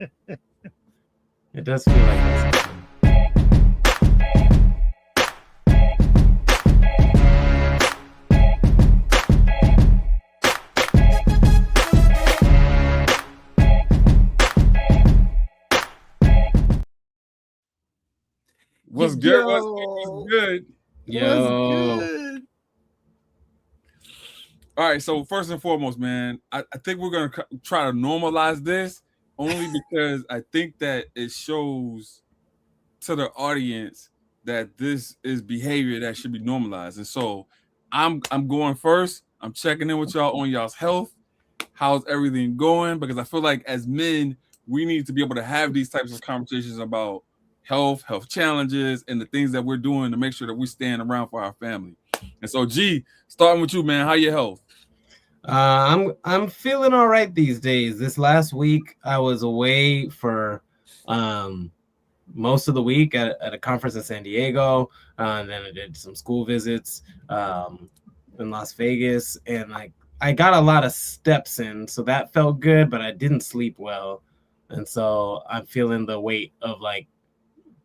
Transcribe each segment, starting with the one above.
It does feel like this. What's good? What's good? Yo. What's good? All right, so first and foremost, man, I think we're going to try to normalize this only because I think that it shows to the audience that this is behavior that should be normalized. And so I'm going first. I'm checking in with y'all on y'all's health. How's everything going? Because I feel like as men, we need to be able to have these types of conversations about health challenges, and the things that we're doing to make sure that we stand around for our family. And so, G, starting with you, man, how your health? I'm feeling all right these days. This last week, I was away for most of the week at a conference in San Diego, and then I did some school visits in Las Vegas, and I got a lot of steps in, so that felt good, but I didn't sleep well, and so I'm feeling the weight of like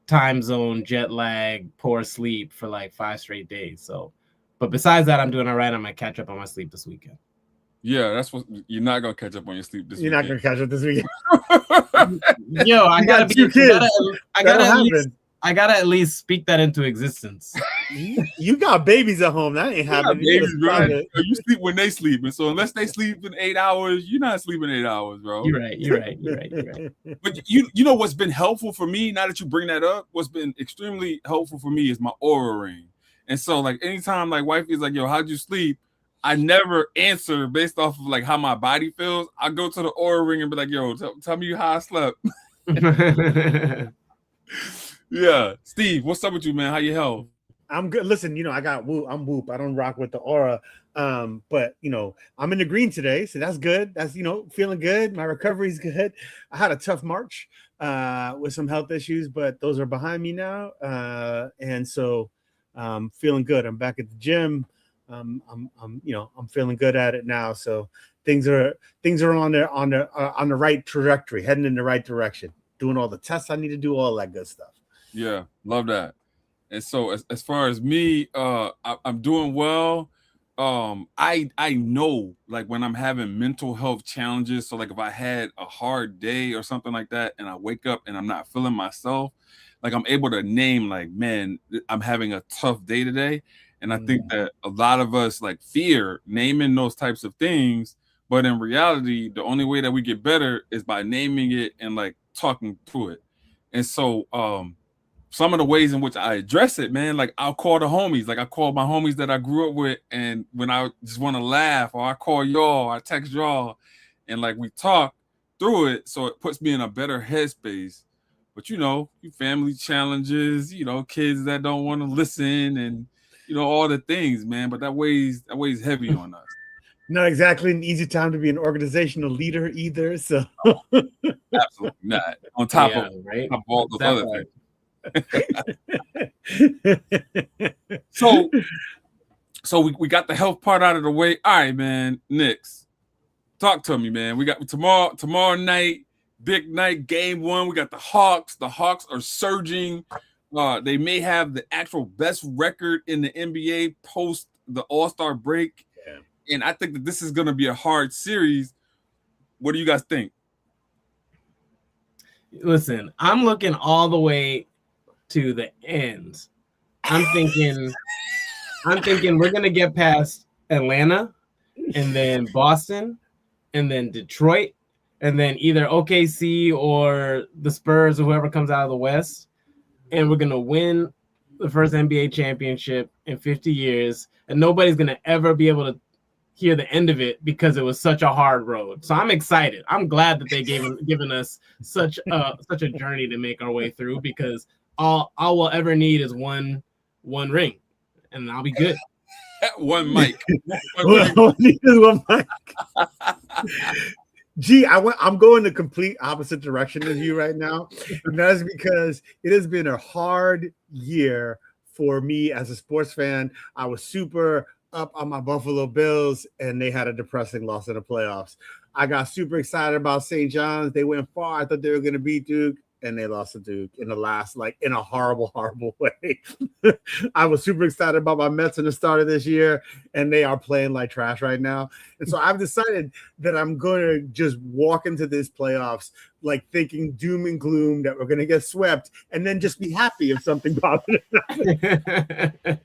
time zone, jet lag, poor sleep for like 5 straight days. So, but besides that, I'm doing all right. I'm gonna catch up on my sleep this weekend. Yeah, that's what you're not gonna catch up on your sleep this You're weekend. not gonna catch up this weekend. Yo, I gotta got 2 kids. I gotta at least speak that into existence. You got babies at home. That ain't happening. Babies, bro. You sleep when they sleep, and so unless they sleep in 8 hours, you're not sleeping 8 hours, bro. You're right. But you know what's been helpful for me, now that you bring that up, what's been extremely helpful for me is my Aura ring. And so like anytime like wifey's like, yo, how'd you sleep? I never answer based off of like how my body feels. I go to the Aura ring and be like, yo, tell me how I slept. Yeah. Steve, what's up with you, man? How your health? I'm good. Listen, I got Whoop. I'm Whoop. I don't rock with the Aura. But I'm in the green today, so that's good. That's feeling good. My recovery's good. I had a tough March with some health issues, but those are behind me now. And so feeling good. I'm back at the gym. I'm feeling good at it now. So things are on the right trajectory, heading in the right direction. Doing all the tests I need to do, all that good stuff. Yeah, love that. And so as far as me, I'm doing well. I know like when I'm having mental health challenges. So like if I had a hard day or something like that, and I wake up and I'm not feeling myself, like I'm able to name like, man, I'm having a tough day today. And I think that a lot of us like fear naming those types of things, but in reality, the only way that we get better is by naming it and like talking through it. And so some of the ways in which I address it, man, like I'll call the homies. Like I call my homies that I grew up with, and when I just want to laugh, or I call y'all, I text y'all, and like we talk through it, so it puts me in a better headspace. But family challenges, kids that don't want to listen, and all the things, man. But that weighs heavy on us. Not exactly an easy time to be an organizational leader either. So absolutely not. On top of all those other things. So we got the health part out of the way. All right, man. Knicks, talk to me, man. We got tomorrow night, big night, game 1. We got the Hawks. The Hawks are surging. They may have the actual best record in the NBA post the All-Star break. Yeah. And I think that this is going to be a hard series. What do you guys think? Listen, I'm looking all the way to the end. I'm thinking we're gonna get past Atlanta, and then Boston, and then Detroit, and then either OKC or the Spurs or whoever comes out of the West, and we're gonna win the first NBA championship in 50 years, and nobody's gonna ever be able to hear the end of it because it was such a hard road. So I'm excited. I'm glad that they given us such a journey to make our way through, because all we'll ever need is one ring, and I'll be good. One mic. One mic. Gee, I'm going the complete opposite direction of you right now. And that's because it has been a hard year for me as a sports fan. I was super up on my Buffalo Bills, and they had a depressing loss in the playoffs. I got super excited about St. John's. They went far. I thought they were going to beat Duke, and they lost to Duke in the last, like in a horrible, horrible way. I was super excited about my Mets in the start of this year, and they are playing like trash right now. And so I've decided that I'm going to just walk into this playoffs like thinking doom and gloom that we're going to get swept, and then just be happy if something positive happens.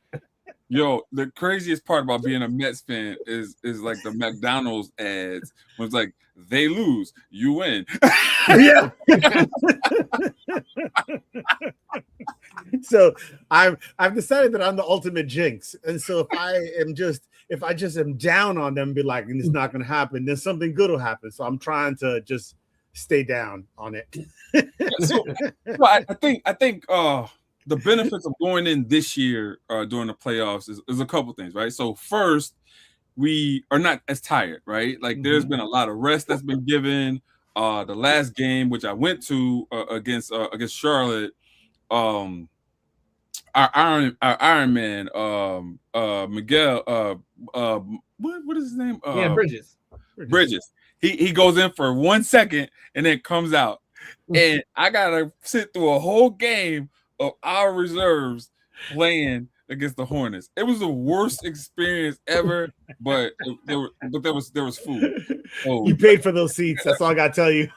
Yo, the craziest part about being a Mets fan is like the McDonald's ads when it's like they lose, you win. Yeah. So I've decided that I'm the ultimate jinx, and so if I just am down on them, and be like, it's not going to happen, then something good will happen. So I'm trying to just stay down on it. So I think the benefits of going in this year during the playoffs is a couple things, right? So first, we are not as tired, right? Like there's been a lot of rest that's been given. The last game, which I went to against Charlotte, our Iron Man, Miguel, what is his name? Bridges. He goes in for 1 second and then comes out, and I gotta sit through a whole game of our reserves playing against the Hornets. It was the worst experience ever, but there was food. Oh, you paid for those seats. That's all I gotta tell you.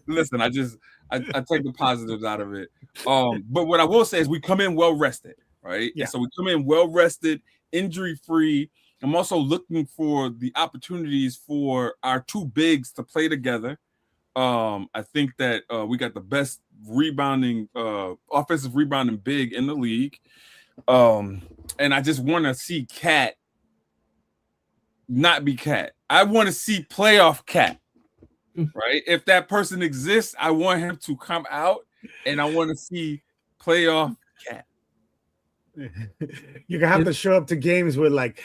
Listen, I take the positives out of it. But what I will say is we come in well rested, right? Yeah. So we come in well rested, injury free. I'm also looking for the opportunities for our two bigs to play together. I think that we got the best rebounding, offensive rebounding big in the league. And I just want to see Cat not be Cat. I want to see playoff Cat, right? If that person exists, I want him to come out, and I want to see playoff Cat. You're gonna have to show up to games with like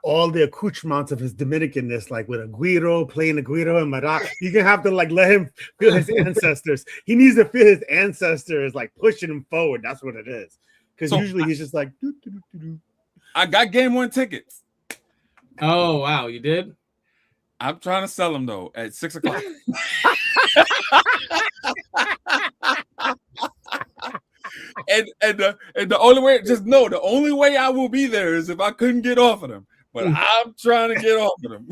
all the accoutrements of his Dominicanness, like with Aguero, playing Aguero and Marat. You're gonna have to like let him feel his ancestors. He needs to feel his ancestors like pushing him forward. That's what it is. Because usually he's just like doo, doo, doo, doo. I got game 1 tickets. Oh wow, you did? I'm trying to sell them though at 6 o'clock. and the only way, just know the only way I will be there is if I couldn't get off of them. But I'm trying to get off of them.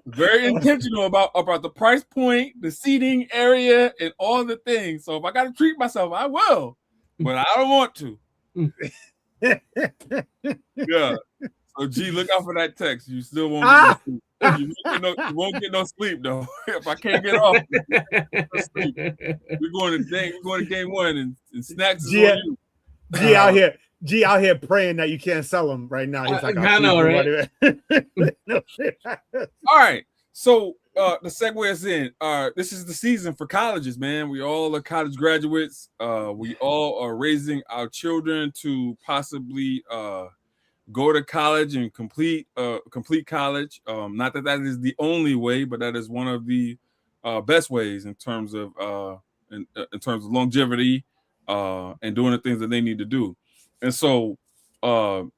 Very intentional about the price point, the seating area, and all the things. So if I got to treat myself, I will. But I don't want to. Yeah. So G, look out for that text. You still won't get no sleep. You won't get no sleep though. If I can't get off, no sleep. We're going to game 1 and snacks is on you. G out here praying that you can't sell them right now. He's like, I know, right? All right. So the segue is in. This is the season for colleges, man. We all are college graduates. We all are raising our children to possibly go to college and complete college. Not that is the only way, but that is one of the best ways in terms of in terms of longevity and doing the things that they need to do. And so,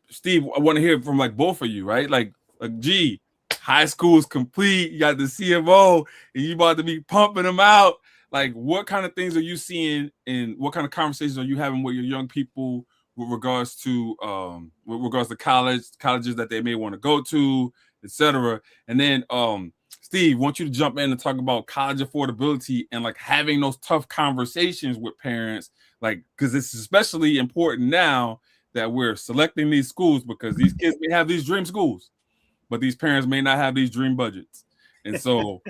Steve, I want to hear from like both of you, right? Like, gee, high school is complete. You got the CFO, and you about to be pumping them out. Like, what kind of things are you seeing, and what kind of conversations are you having with your young people with regards to colleges that they may want to go to, etc. And then, Steve, I want you to jump in and talk about college affordability and like having those tough conversations with parents. Like, because it's especially important now that we're selecting these schools because these kids may have these dream schools, but these parents may not have these dream budgets. And so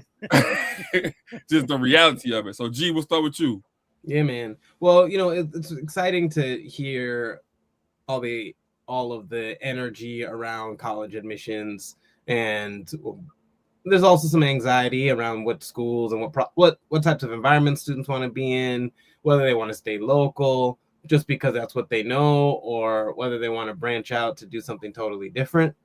just the reality of it. So G, we'll start with you. Yeah, man. Well, it's exciting to hear all of the energy around college admissions, and there's also some anxiety around what schools and what types of environments students want to be in, whether they want to stay local just because that's what they know, or whether they want to branch out to do something totally different.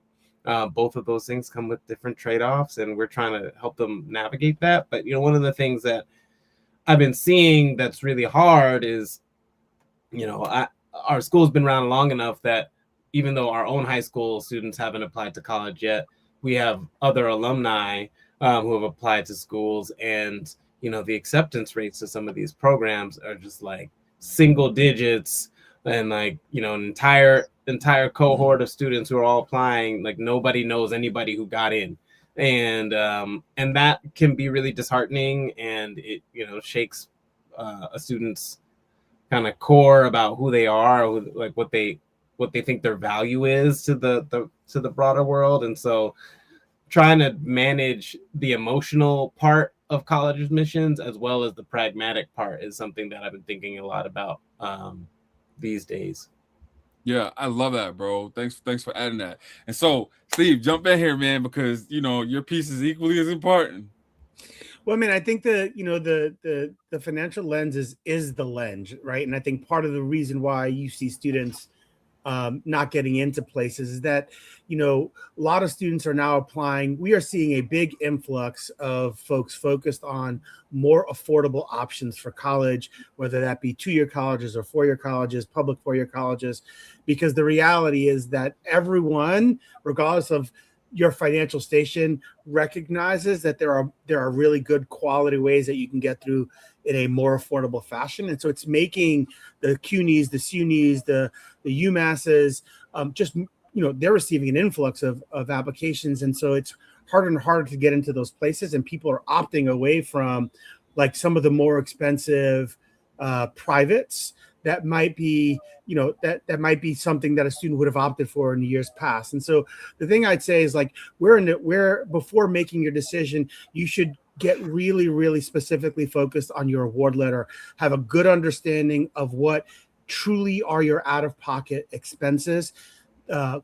Both of those things come with different trade-offs, and we're trying to help them navigate that. But, one of the things that I've been seeing that's really hard is, our school's been around long enough that, even though our own high school students haven't applied to college yet, we have other alumni who have applied to schools, and the acceptance rates to some of these programs are just like single digits, and like an entire cohort of students who are all applying, like nobody knows anybody who got in, and that can be really disheartening, and it shakes a student's kind of core about who they are, like what they think their value is to the broader world. And so trying to manage the emotional part of college admissions as well as the pragmatic part is something that I've been thinking a lot about these days. Yeah, I love that, bro. Thanks for adding that. And so, Steve, jump in here, man, because your piece is equally as important. Well, I mean, I think the financial lens is the lens, right? And I think part of the reason why you see students not getting into places is that a lot of students are now applying. We are seeing a big influx of folks focused on more affordable options for college, whether that be 2-year colleges or 4-year colleges, public 4-year colleges, because the reality is that everyone, regardless of your financial station, recognizes that there are really good quality ways that you can get through in a more affordable fashion. And so it's making the CUNYs, the SUNYs, the UMasses, just, they're receiving an influx of applications. And so it's harder and harder to get into those places. And people are opting away from like some of the more expensive privates that might be, that might be something that a student would have opted for in the years past. And so the thing I'd say is like, before making your decision, you should get really, really specifically focused on your award letter, have a good understanding of what truly are your out-of-pocket expenses.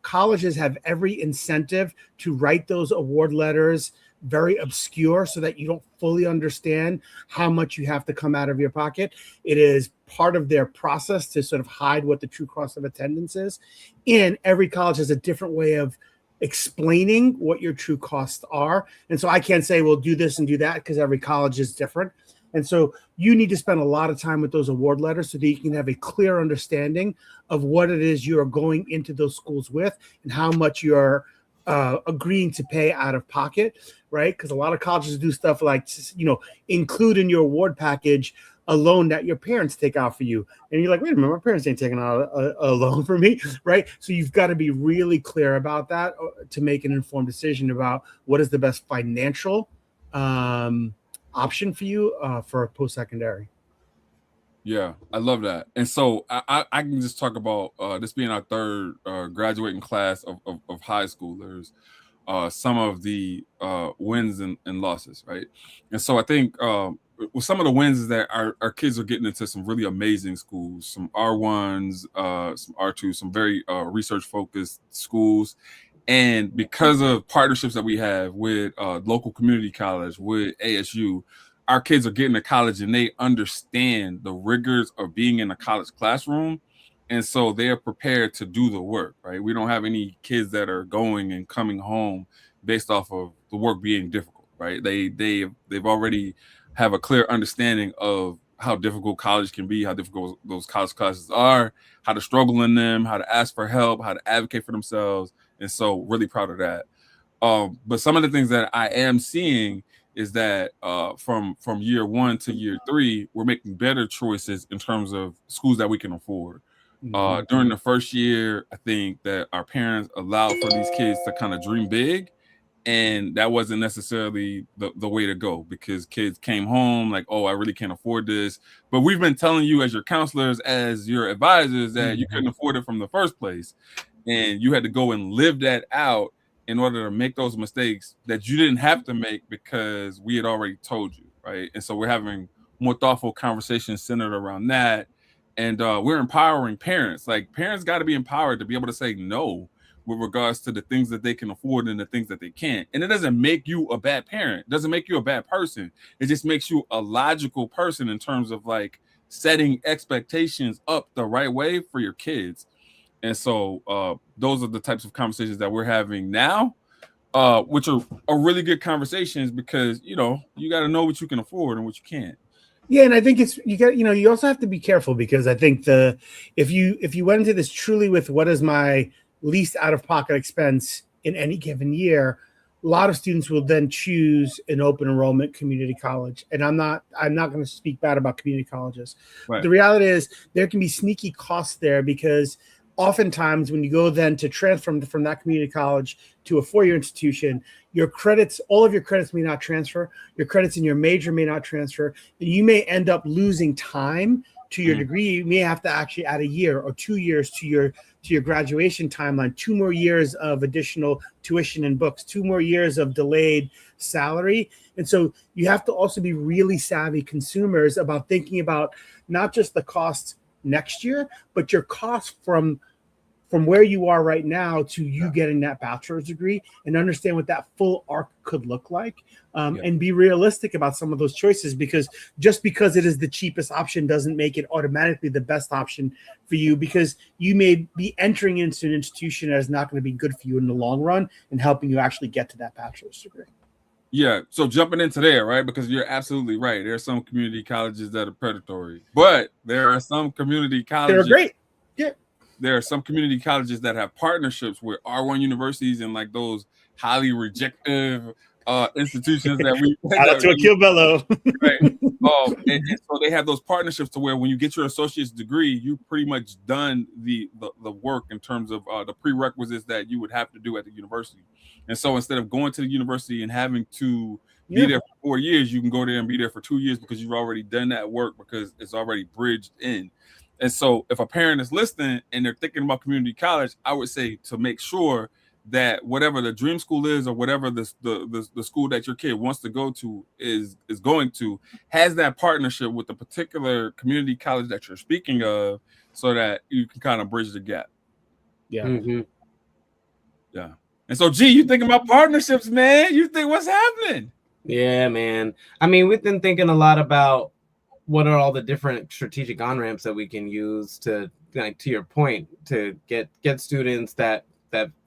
Colleges have every incentive to write those award letters very obscure so that you don't fully understand how much you have to come out of your pocket. It is part of their process to sort of hide what the true cost of attendance is. And every college has a different way of explaining what your true costs are. And so I can't say, well, do this and do that, because every college is different. And so you need to spend a lot of time with those award letters so that you can have a clear understanding of what it is you're going into those schools with and how much you're agreeing to pay out of pocket, right? Because a lot of colleges do stuff like, include in your award package a loan that your parents take out for you. And you're like, wait a minute, my parents ain't taking out a loan for me, right? So you've got to be really clear about that to make an informed decision about what is the best financial option for you for post-secondary. Yeah, I love that. And so I can just talk about this being our third graduating class of high schoolers, some of the wins and losses, right? And so I think with some of the wins is that our kids are getting into some really amazing schools, some R1s, some R2s, some very research-focused schools. And because of partnerships that we have with local community college, with ASU, our kids are getting to college and they understand the rigors of being in a college classroom. And so they are prepared to do the work, right? We don't have any kids that are going and coming home based off of the work being difficult, right? They've already have a clear understanding of how difficult college can be, how difficult those college classes are, how to struggle in them, how to ask for help, how to advocate for themselves. And so really proud of that. But some of the things that I am seeing is that from year 1 to year 3, we're making better choices in terms of schools that we can afford. During the first year, I think that our parents allowed for these kids to kind of dream big. And that wasn't necessarily the way to go, because kids came home like, oh, I really can't afford this. But we've been telling you as your counselors, as your advisors, that you couldn't afford it from the first place. And you had to go and live that out in order to make those mistakes that you didn't have to make because we had already told you, right? And so we're having more thoughtful conversations centered around that. And we're empowering parents. Like, parents got to be empowered to be able to say no with regards to the things that they can afford and the things that they can't. And it doesn't make you a bad parent. It doesn't make you a bad person. It just makes you a logical person in terms of like setting expectations up the right way for your kids. And so those are the types of conversations that we're having now, which are really good conversations, because, you got to know what you can afford and what you can't. Yeah, and I think you also have to be careful, because I think if you went into this truly with what is my least out-of-pocket expense in any given year, a lot of students will then choose an open enrollment community college. And I'm not going to speak bad about community colleges. Right. The reality is there can be sneaky costs there, because oftentimes when you go then to transfer from that community college to a four-year institution, your credits, all of your credits may not transfer. Your credits in your major may not transfer. And you may end up losing time to your degree. You may have to actually add a year or 2 years to your graduation timeline, 2 more years of additional tuition and books, 2 more years of delayed salary. And so you have to also be really savvy consumers about thinking about not just the costs next year, but your costs from where you are right now to you getting that bachelor's degree, and understand what that full arc could look like, and be realistic about some of those choices, because just because it is the cheapest option doesn't make it automatically the best option for you, because you may be entering into an institution that is not going to be good for you in the long run and helping you actually get to that bachelor's degree. Yeah, so jumping into there, right? Because you're absolutely right. There are some community colleges that are predatory, but there are some community colleges They're great. Yeah. There are some community colleges that have partnerships with R1 universities and like those highly rejective institutions that we shout out to Akil Bello. Right. And so they have those partnerships to where when you get your associate's degree, you pretty much done the work in terms of the prerequisites that you would have to do at the university. And so instead of going to the university and having to be there for 4 years, you can go there and be there for 2 years because you've already done that work, because it's already bridged in. And so if a parent is listening and they're thinking about community college, I would say to make sure that whatever the dream school is, or whatever the school that your kid wants to go to is going to, has that partnership with the particular community college that you're speaking of, so that you can kind of bridge the gap. Yeah. Mm-hmm. Yeah. And so, G, you thinking about partnerships, man? You think what's happening? Yeah, man. I mean, we've been thinking a lot about what are all the different strategic on-ramps that we can use to, like, to your point, to get students that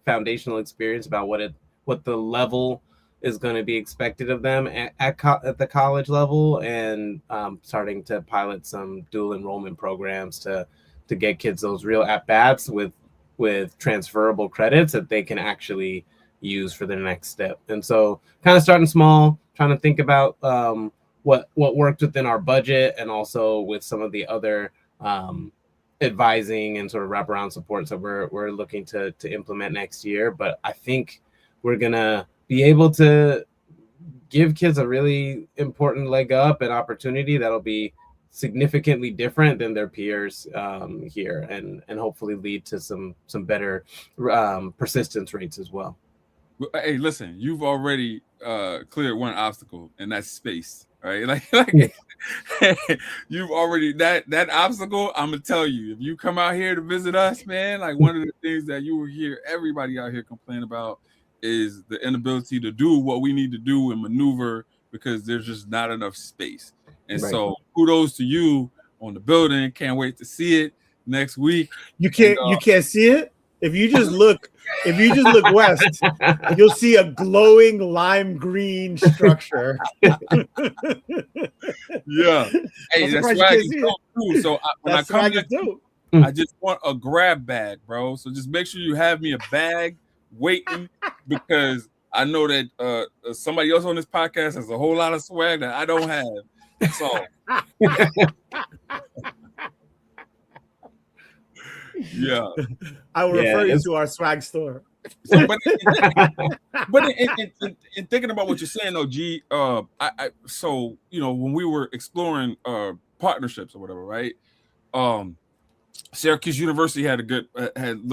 foundational experience about what the level is going to be expected of them at the college level, and starting to pilot some dual enrollment programs to get kids those real at-bats with transferable credits that they can actually use for their next step. And so kind of starting small, trying to think about what worked within our budget, and also with some of the other advising and sort of wraparound supports that we're looking to implement next year. But I think we're gonna be able to give kids a really important leg up and opportunity that'll be significantly different than their peers here, and hopefully lead to some better persistence rates as well. Hey, listen, you've already cleared one obstacle, and that's space, right? Like you've already that obstacle. I'm gonna tell you, if you come out here to visit us, man, like one of the things that you will hear everybody out here complain about is the inability to do what we need to do and maneuver, because there's just not enough space. And so kudos to you on the building. Can't wait to see it next week. You can't see it. If you just look west, you'll see a glowing lime green structure. Yeah. Hey, that's swag is dope too. So when I come next week, I just want a grab bag, bro. So just make sure you have me a bag waiting, because I know that somebody else on this podcast has a whole lot of swag that I don't have. So yeah, I will refer you to our swag store. So, but in thinking about what you're saying, though, G, so when we were exploring partnerships or whatever, right? Syracuse University had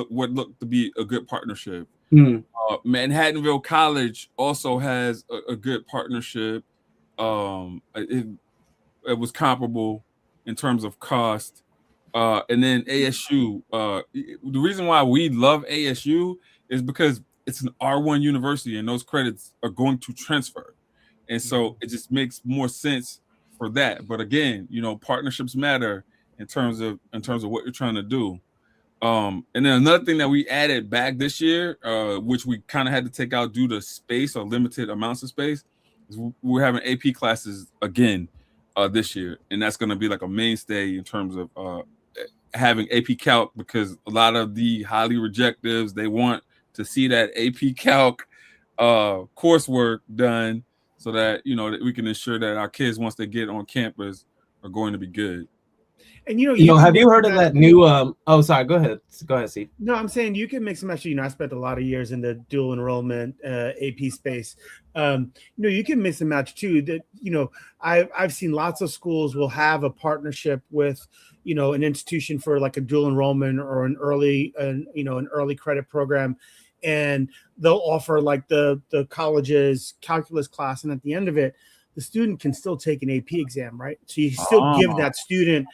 what looked to be a good partnership. Manhattanville College also has a good partnership. It was comparable in terms of cost. And then ASU. The reason why we love ASU is because it's an R1 university, and those credits are going to transfer. And so it just makes more sense for that. But again, partnerships matter in terms of what you're trying to do. And then another thing that we added back this year, which we kind of had to take out due to space or limited amounts of space, is we're having AP classes again this year. And that's going to be like a mainstay in terms of having AP Calc, because a lot of the highly rejectives, they want to see that AP Calc coursework done so that, you know, that we can ensure that our kids, once they get on campus, are going to be good. And you You know, can have you mix heard and of that match new oh sorry, go ahead, Steve. No, I'm saying you can mix and match. You know, I spent a lot of years in the dual enrollment AP space. You know, you can mix and match too. That, you know, I've seen lots of schools will have a partnership with, you know, an institution for like a dual enrollment or an early credit program, and they'll offer like the college's calculus class, and at the end of it, the student can still take an AP exam, right? So you still give that student,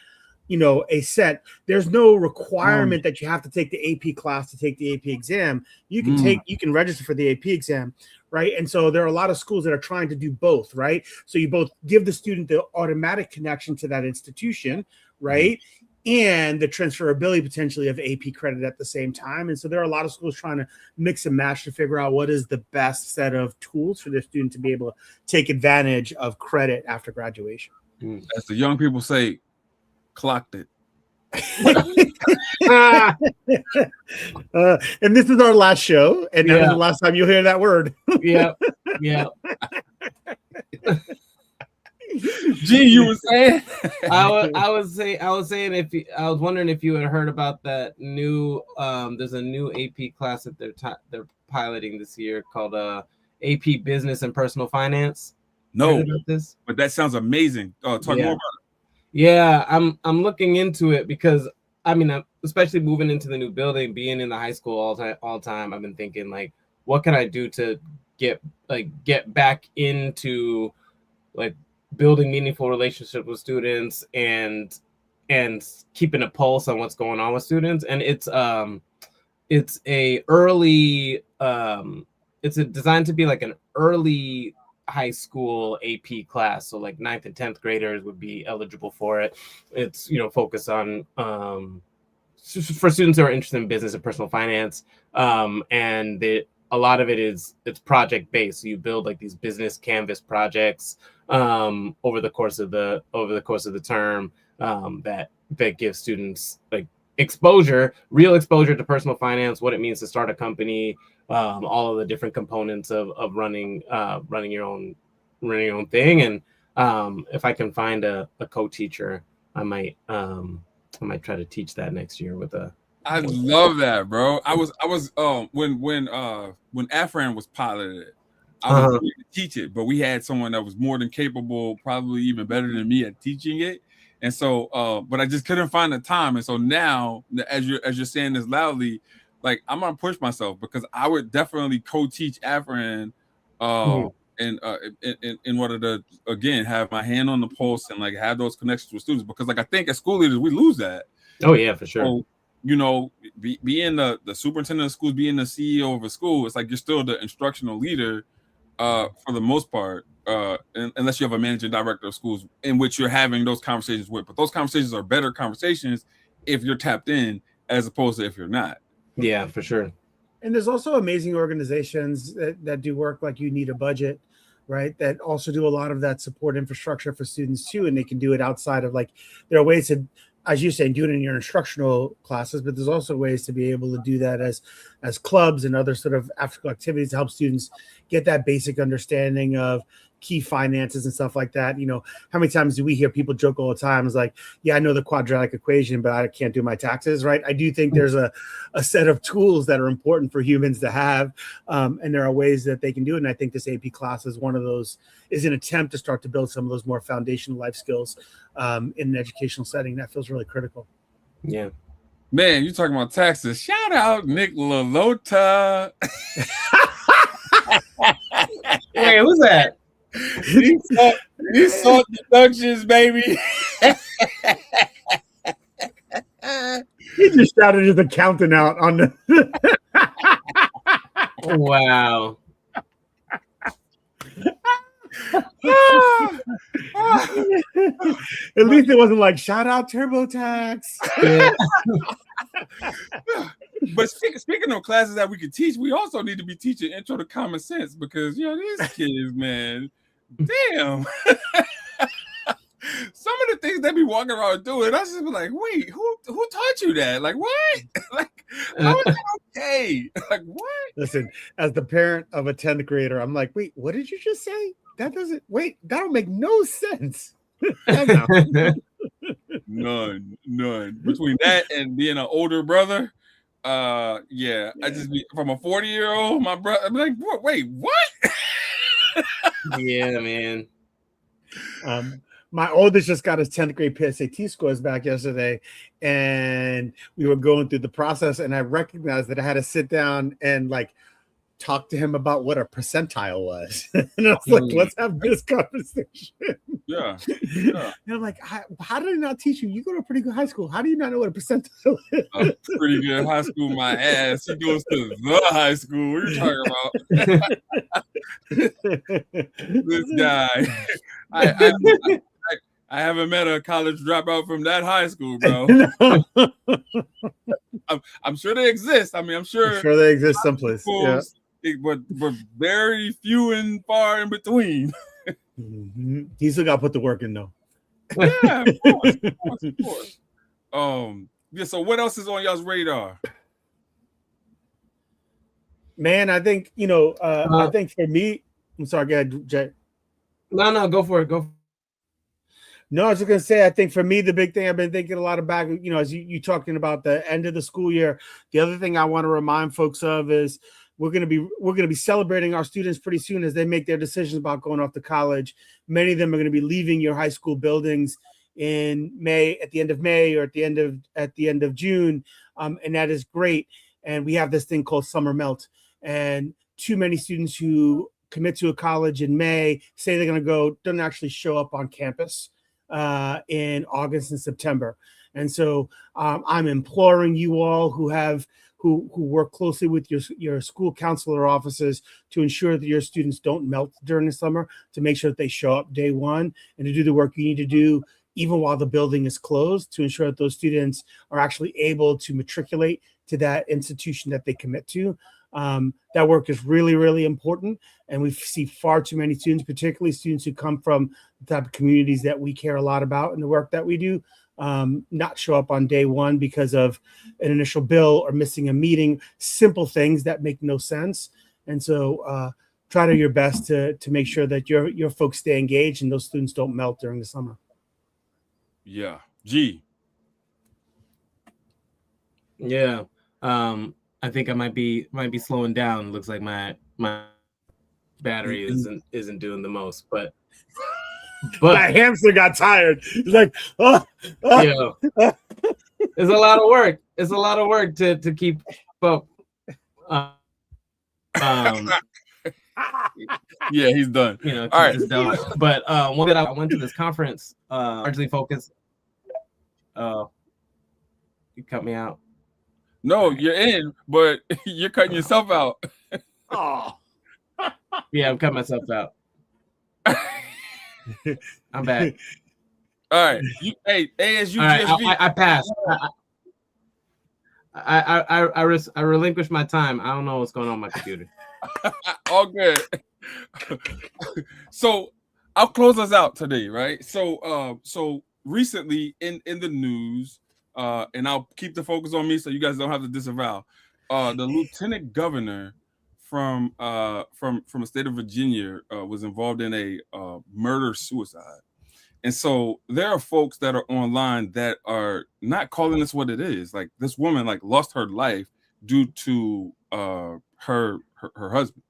you know, a set. There's no requirement that you have to take the AP class to take the AP exam. You can register for the AP exam, right? And so there are a lot of schools that are trying to do both, right? So you both give the student the automatic connection to that institution, right? And the transferability potentially of AP credit at the same time. And so there are a lot of schools trying to mix and match to figure out what is the best set of tools for their student to be able to take advantage of credit after graduation. As the young people say, clocked it. And this is our last show, and that is the last time you'll hear that word. Yeah. Gee, you were saying? I was wondering if you had heard about that new there's a new AP class that they're piloting this year called AP Business and Personal Finance. No, but that sounds amazing. Talk more about it. Yeah, I'm looking into it because I mean, especially moving into the new building, being in the high school all time, I've been thinking like, what can I do to get back into like building meaningful relationships with students and keeping a pulse on what's going on with students. And it's designed to be like an early high school AP class, so like 9th and 10th graders would be eligible for it. It's, you know, focused on for students who are interested in business and personal finance, and a lot of it's project based. So you build like these business canvas projects over the course of the term that gives students like real exposure to personal finance, what it means to start a company, all of the different components of running your own thing. And if I can find a co-teacher, I might try to teach that next year with a. I love that, bro. I was when Afran was piloted, I was ready to teach it, but we had someone that was more than capable, probably even better than me at teaching it. And so, but I just couldn't find the time. And so now, as you're saying this loudly, like I'm gonna push myself, because I would definitely co-teach Afran, in order to again have my hand on the pulse and like have those connections with students. Because like I think as school leaders we lose that. Oh yeah, for sure. So, you know, being the superintendent of schools, being the CEO of a school, it's like you're still the instructional leader for the most part, unless you have a managing director of schools in which you're having those conversations with. But those conversations are better conversations if you're tapped in as opposed to if you're not. Yeah, for sure. And there's also amazing organizations that do work like You Need a Budget, right? That also do a lot of that support infrastructure for students too. And they can do it outside of like, there are ways to, as you say, do it in your instructional classes, but there's also ways to be able to do that as clubs and other sort of after-school activities to help students get that basic understanding of key finances and stuff like that. You know, how many times do we hear people joke all the time? It's like, yeah, I know the quadratic equation, but I can't do my taxes, right? I do think there's a set of tools that are important for humans to have, and there are ways that they can do it. And I think this AP class is one of those, is an attempt to start to build some of those more foundational life skills in an educational setting. That feels really critical. Yeah. Man, you talking about taxes. Shout out Nick LaLota. Wait, who's that? These salt deductions, baby. He just shouted his accountant out on the. Wow. At least it wasn't like shout out TurboTax. Yeah. But speaking of classes that we could teach, we also need to be teaching Intro to Common Sense, because you know these kids, man, damn. Some of the things they be walking around doing. I just be like, wait, who taught you that? Like, what? Like, how is that okay? Like, what? Listen, as the parent of a 10th grader, I'm like, wait, what did you just say? That don't make no sense. None. Between that and being an older brother, yeah. I just be from a 40-year-old, my brother. I'm like, wait, what? Yeah, man. My oldest just got his 10th grade SAT scores back yesterday, and we were going through the process, and I recognized that I had to sit down and like talk to him about what a percentile was. And I was like, let's have this conversation. Yeah. And I'm like, how did I not teach you? You go to a pretty good high school. How do you not know what a percentile is? A pretty good high school, my ass. He goes to the high school. What are you talking about? This guy. I haven't met a college dropout from that high school, bro. I'm sure they exist. I mean, I'm sure they exist someplace. Yeah. But very few and far in between. Mm-hmm. He still got to put the work in, though. Yeah, of course. Yeah. So, what else is on y'all's radar? Man, I think I think for me, I'm sorry, go ahead, Jay. No, go for it. No, I was just gonna say, I think for me, the big thing I've been thinking a lot about, as you talking about the end of the school year. The other thing I want to remind folks of is we're gonna be celebrating our students pretty soon as they make their decisions about going off to college. Many of them are going to be leaving your high school buildings in May, at the end of May, or at the end of June, and that is great. And we have this thing called summer melt, and too many students who commit to a college in May, say they're going to go, don't actually show up on campus in August and September. And so I'm imploring you all who work closely with your school counselor offices to ensure that your students don't melt during the summer, to make sure that they show up day one and to do the work you need to do even while the building is closed, to ensure that those students are actually able to matriculate to that institution that they commit to. That work is really, really important. And we see far too many students, particularly students who come from the type of communities that we care a lot about in the work that we do, not show up on day one because of an initial bill or missing a meeting, simple things that make no sense. And so try to your best to make sure that your folks stay engaged and those students don't melt during the summer. Yeah. G. Yeah. I think I might be slowing down. Looks like my battery isn't doing the most, but my hamster got tired. He's like, yeah. It's a lot of work. It's a lot of work to keep up. Yeah, he's done. All right. But one that I went to this conference largely focused. You cut me out. No, you're in, but you're cutting yourself out. Oh. Yeah, I'm cutting myself out. I'm back. All right. ASU. I passed. I relinquished my time. I don't know what's going on with my computer. All good. So I'll close us out today, right? So recently in the news, and I'll keep the focus on me so you guys don't have to disavow. The lieutenant governor from the state of Virginia was involved in a murder-suicide. And so there are folks that are online that are not calling this what it is. Like, this woman lost her life due to her husband.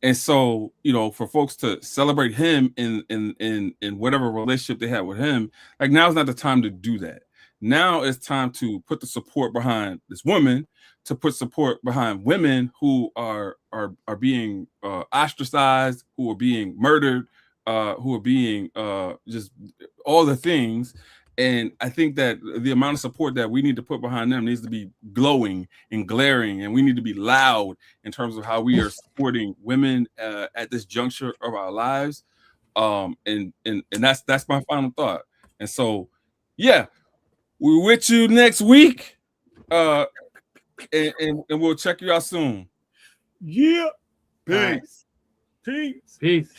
And so, for folks to celebrate him in whatever relationship they had with him, now's not the time to do that. Now it's time to put the support behind this woman, to put support behind women who are being ostracized, who are being murdered, who are being just all the things. And I think that the amount of support that we need to put behind them needs to be glowing and glaring, and we need to be loud in terms of how we are supporting women at this juncture of our lives. And that's my final thought. And so, yeah, we're with you next week, and we'll check you out soon. Yeah. Peace. Peace. Peace.